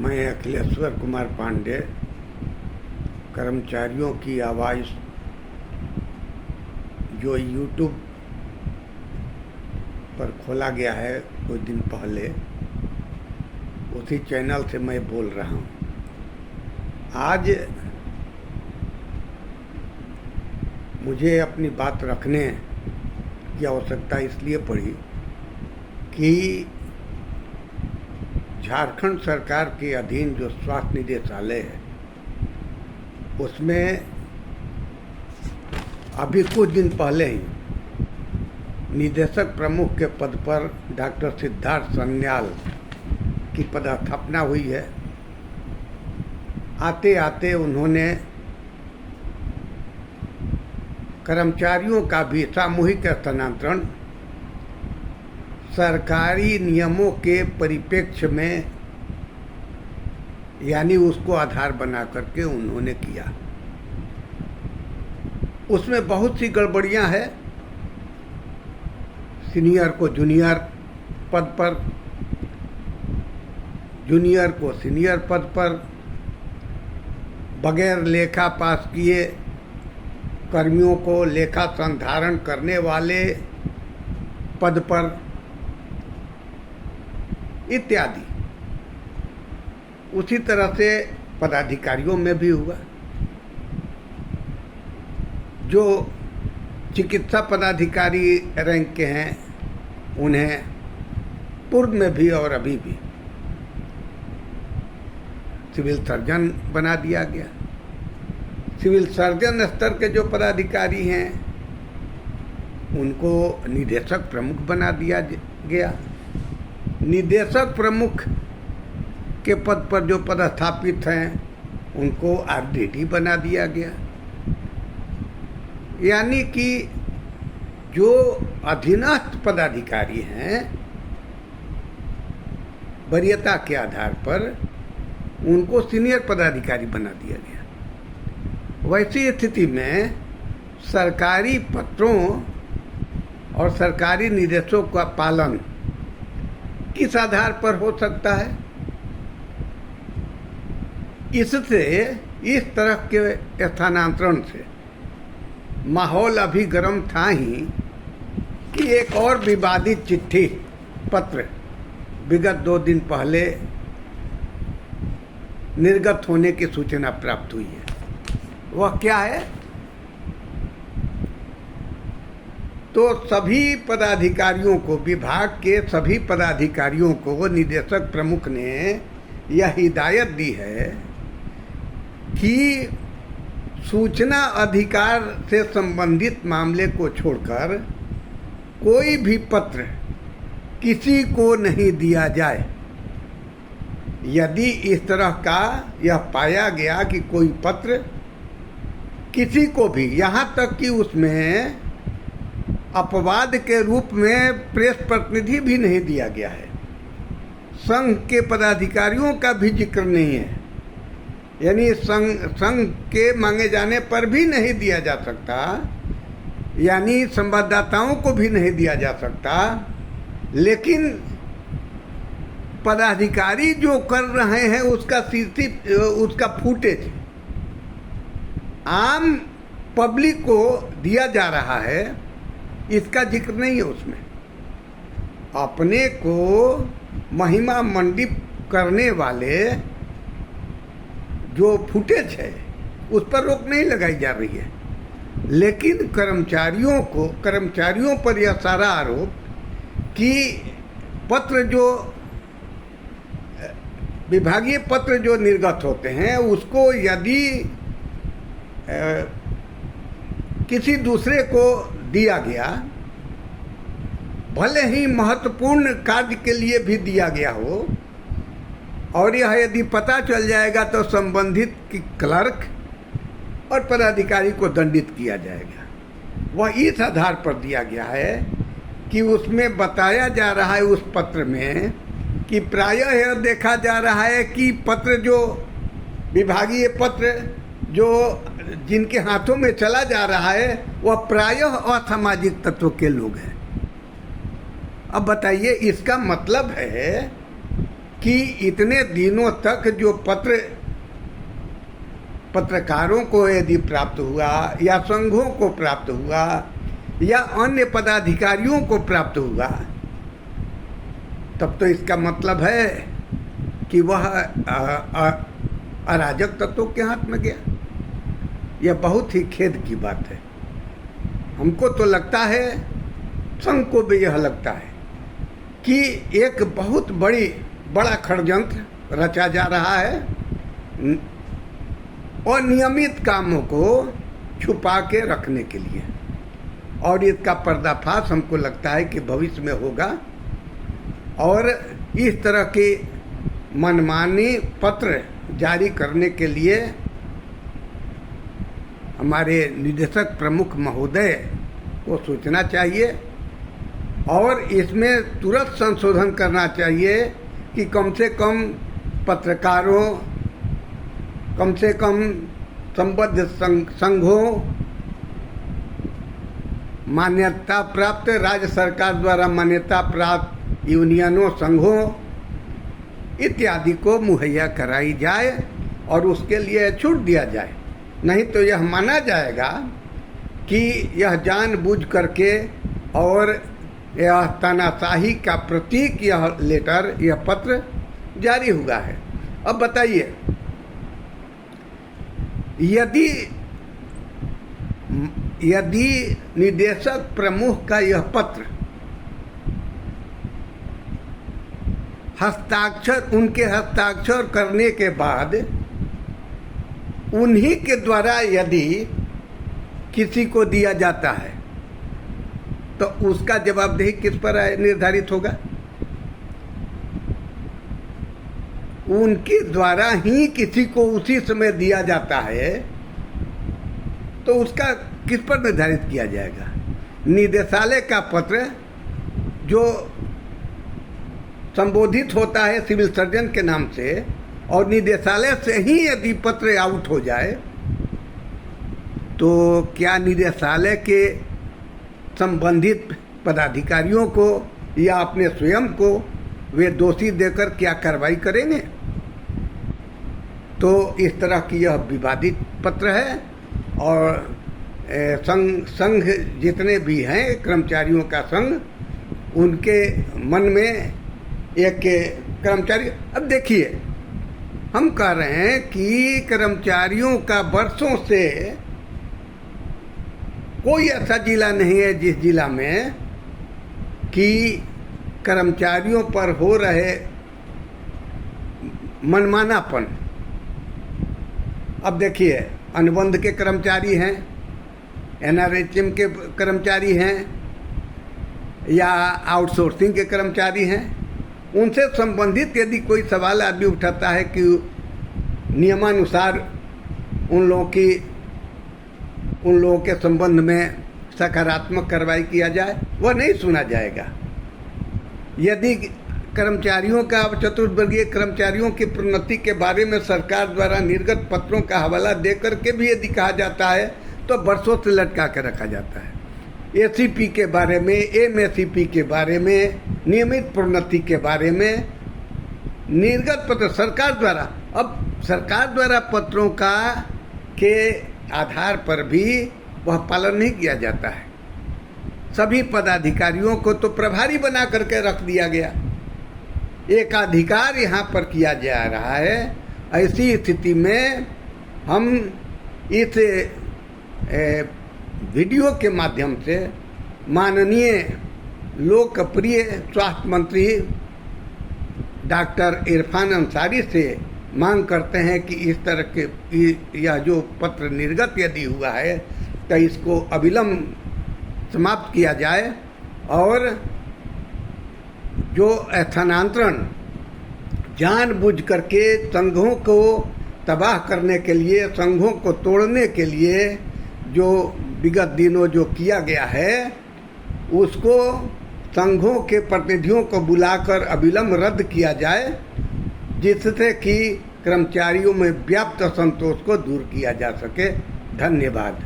मैं अखिलेश्वर कुमार पांडे, कर्मचारियों की आवाज़ जो यूट्यूब पर खोला गया है कुछ दिन पहले, उसी चैनल से मैं बोल रहा हूँ। आज मुझे अपनी बात रखने की आवश्यकता इसलिए पड़ी कि झारखंड सरकार के अधीन जो स्वास्थ्य निदेशालय है, उसमें अभी कुछ दिन पहले ही निदेशक प्रमुख के पद पर डॉक्टर सिद्धार्थ सन्याल की पदस्थापना हुई है। आते आते उन्होंने कर्मचारियों का भी सामूहिक स्थानांतरण सरकारी नियमों के परिप्रेक्ष्य में, यानी उसको आधार बना करके उन्होंने किया। उसमें बहुत सी गड़बड़ियां हैं। सीनियर को जूनियर पद पर, जूनियर को सीनियर पद पर, बगैर लेखा पास किए कर्मियों को लेखा संधारण करने वाले पद पर इत्यादि। उसी तरह से पदाधिकारियों में भी हुआ। जो चिकित्सा पदाधिकारी रैंक के हैं, उन्हें पूर्व में भी और अभी भी सिविल सर्जन बना दिया गया। सिविल सर्जन स्तर के जो पदाधिकारी हैं, उनको निदेशक प्रमुख बना दिया गया। निदेशक प्रमुख के पद पर जो पदस्थापित हैं, उनको आरडीडी बना दिया गया। यानी कि जो अधीनस्थ पदाधिकारी हैं, वरीयता के आधार पर उनको सीनियर पदाधिकारी बना दिया गया। वैसी स्थिति में सरकारी पत्रों और सरकारी निर्देशों का पालन किस आधार पर हो सकता है? इससे, इस तरह के स्थानांतरण से माहौल अभी गर्म था ही कि एक और विवादित चिट्ठी पत्र विगत 2 दिन पहले निर्गत होने की सूचना प्राप्त हुई है। वह क्या है? तो सभी पदाधिकारियों को, विभाग के सभी पदाधिकारियों को निदेशक प्रमुख ने यह हिदायत दी है कि सूचना अधिकार से संबंधित मामले को छोड़कर कोई भी पत्र किसी को नहीं दिया जाए। यदि इस तरह का यह पाया गया कि कोई पत्र किसी को भी, यहाँ तक कि उसमें अपवाद के रूप में प्रेस प्रतिनिधि भी नहीं दिया गया है, संघ के पदाधिकारियों का भी जिक्र नहीं है, यानी संघ के मांगे जाने पर भी नहीं दिया जा सकता, यानी संवाददाताओं को भी नहीं दिया जा सकता, लेकिन पदाधिकारी जो कर रहे हैं उसका फुटेज आम पब्लिक को दिया जा रहा है, इसका जिक्र नहीं है उसमें। अपने को महिमा मंडित करने वाले जो फुटेज है, उस पर रोक नहीं लगाई जा रही है, लेकिन कर्मचारियों पर यह सारा आरोप कि पत्र जो विभागीय पत्र जो निर्गत होते हैं, उसको यदि किसी दूसरे को दिया गया, भले ही महत्वपूर्ण कार्य के लिए भी दिया गया हो, और यह यदि पता चल जाएगा तो संबंधित क्लर्क और पदाधिकारी को दंडित किया जाएगा। वह इस आधार पर दिया गया है कि उसमें बताया जा रहा है, उस पत्र में, कि प्रायः यह देखा जा रहा है कि पत्र जो विभागीय पत्र जो जिनके हाथों में चला जा रहा है, वह प्रायः असामाजिक तत्व के लोग हैं। अब बताइए, इसका मतलब है कि इतने दिनों तक जो पत्रकारों को यदि प्राप्त हुआ या संघों को प्राप्त हुआ या अन्य पदाधिकारियों को प्राप्त हुआ, तब तो इसका मतलब है कि वह अराजक तत्वों के हाथ में गया। यह बहुत ही खेद की बात है। हमको तो लगता है, संघ को भी यह लगता है कि एक बहुत बड़ा षड्यंत्र रचा जा रहा है और नियमित कामों को छुपा के रखने के लिए, और इसका पर्दाफाश हमको लगता है कि भविष्य में होगा। और इस तरह के मनमानी पत्र जारी करने के लिए हमारे निदेशक प्रमुख महोदय को सोचना चाहिए और इसमें तुरंत संशोधन करना चाहिए कि कम से कम पत्रकारों, कम से कम संबद्ध संघों, मान्यता प्राप्त राज्य सरकार द्वारा मान्यता प्राप्त यूनियनों, संघों इत्यादि को मुहैया कराई जाए और उसके लिए छूट दिया जाए। नहीं तो यह माना जाएगा कि यह जानबूझ करके और यह तानाशाही का प्रतीक यह लेटर, यह पत्र जारी हुआ है। अब बताइए, यदि निदेशक प्रमुख का यह पत्र उनके हस्ताक्षर करने के बाद उन्हीं के द्वारा यदि किसी को दिया जाता है तो उसका जवाबदेही किस पर निर्धारित होगा? उनके द्वारा ही किसी को उसी समय दिया जाता है तो उसका किस पर निर्धारित किया जाएगा? निदेशालय का पत्र जो संबोधित होता है सिविल सर्जन के नाम से, और निदेशालय से ही यदि पत्र आउट हो जाए तो क्या निदेशालय के संबंधित पदाधिकारियों को या अपने स्वयं को वे दोषी देकर क्या कार्रवाई करेंगे? तो इस तरह की यह विवादित पत्र है और संघ जितने भी हैं, कर्मचारियों का संघ, उनके मन में एक कर्मचारी, अब देखिए हम कह रहे हैं कि कर्मचारियों का वर्षों से कोई ऐसा जिला नहीं है जिस जिला में कि कर्मचारियों पर हो रहे मनमानापन। अब देखिए, अनुबंध के कर्मचारी हैं, एनआरएचएम के कर्मचारी हैं या आउटसोर्सिंग के कर्मचारी हैं, उनसे संबंधित यदि कोई सवाल आदमी उठाता है कि नियमानुसार उन लोगों के संबंध में सकारात्मक कार्रवाई किया जाए, वह नहीं सुना जाएगा। यदि कर्मचारियों का, चतुर्थवर्गीय कर्मचारियों की प्रोन्नति के बारे में सरकार द्वारा निर्गत पत्रों का हवाला दे करके भी यदि कहा जाता है तो वर्षों से लटका के रखा जाता है। एसीपी के बारे में, एमएसीपी के बारे में, नियमित प्रोन्नति के बारे में निर्गत पत्र सरकार द्वारा, अब सरकार द्वारा पत्रों का के आधार पर भी वह पालन नहीं किया जाता है। सभी पदाधिकारियों को तो प्रभारी बना करके रख दिया गया, एकाधिकार यहाँ पर किया जा रहा है। ऐसी स्थिति में हम इस वीडियो के माध्यम से माननीय लोकप्रिय स्वास्थ्य मंत्री डॉक्टर इरफान अंसारी से मांग करते हैं कि इस तरह के यह जो पत्र निर्गत यदि हुआ है तो इसको अविलंब समाप्त किया जाए और जो स्थानांतरण जानबूझ करके संघों को तबाह करने के लिए, संघों को तोड़ने के लिए जो विगत दिनों जो किया गया है, उसको संघों के प्रतिनिधियों को बुलाकर अविलंब रद्द किया जाए, जिससे कि कर्मचारियों में व्याप्त असंतोष को दूर किया जा सके। धन्यवाद।